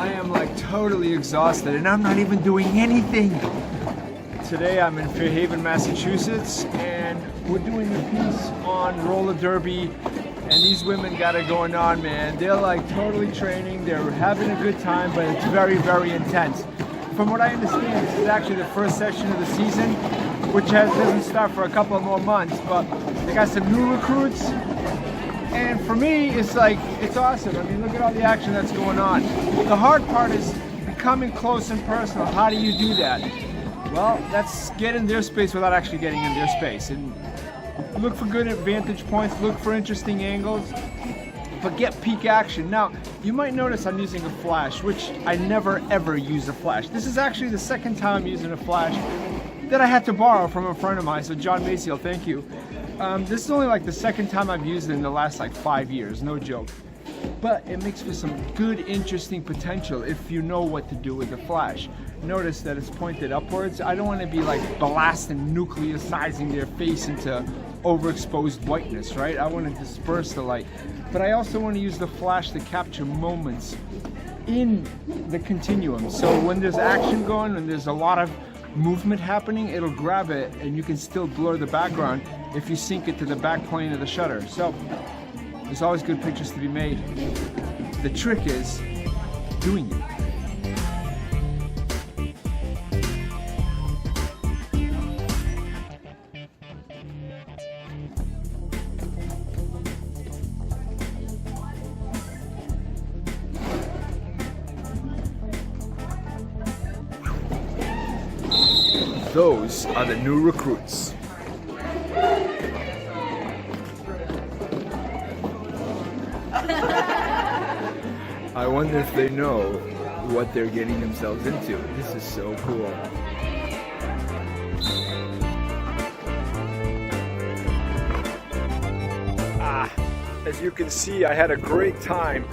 I am like totally exhausted and I'm not even doing anything. Today I'm in Fairhaven, Massachusetts, and we're doing a piece on roller derby, and these women got it going on, man. They're like totally training, they're having a good time, but it's very, very intense. From what I understand, this is actually the first session of the season, which doesn't start for a couple of more months, but they got some new recruits, and for me, it's like, it's awesome. I mean, look at all the action that's going on. The hard part is becoming close and personal. How do you do that? Well, that's get in their space without actually getting in their space, and look for good vantage points, look for interesting angles, but get peak action. Now, you might notice I'm using a flash, which I never ever use a flash. This is actually the second time I'm using a flash that I had to borrow from a friend of mine, so John Maciel, thank you. This is only like the second time I've used it in the last like 5 years, no joke. But it makes for some good, interesting potential if you know what to do with the flash. Notice that it's pointed upwards. I don't want to be like blasting, nucleosizing their face into overexposed whiteness, right? I want to disperse the light. But I also want to use the flash to capture moments in the continuum. So when there's action going and there's a lot of movement happening, it'll grab it and you can still blur the background if you sync it to the back plane of the shutter. So there's always good pictures to be made. The trick is doing it. Those are the new recruits. I wonder if they know what they're getting themselves into. This is so cool. As you can see, I had a great time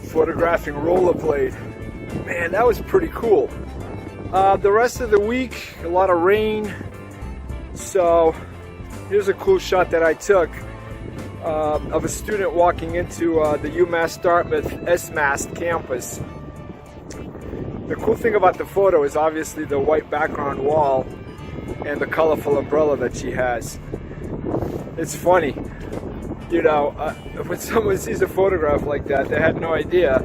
photographing rollerblade. Man, that was pretty cool. The rest of the week, a lot of rain. So here's a cool shot that I took of a student walking into the UMass Dartmouth SMAST campus. The cool thing about the photo is obviously the white background wall and the colorful umbrella that she has. It's funny, you know, when someone sees a photograph like that, they had no idea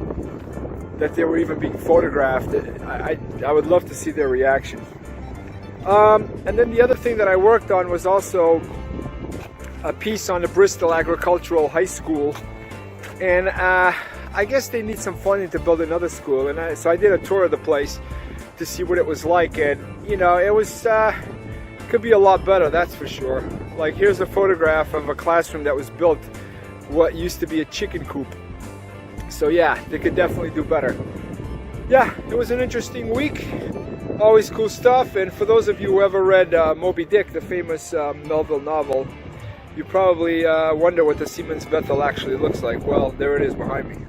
that they were even being photographed. I would love to see their reaction. And then the other thing that I worked on was also a piece on the Bristol Agricultural High School, and I guess they need some funding to build another school, and so I did a tour of the place to see what it was like, and you know, it was could be a lot better, that's for sure. Like, here's a photograph of a classroom that was built what used to be a chicken coop. So yeah, they could definitely do better. Yeah, it was an interesting week. Always cool stuff. And for those of you who ever read Moby Dick, the famous Melville novel, you probably wonder what the Siemens Bethel actually looks like. Well, there it is behind me.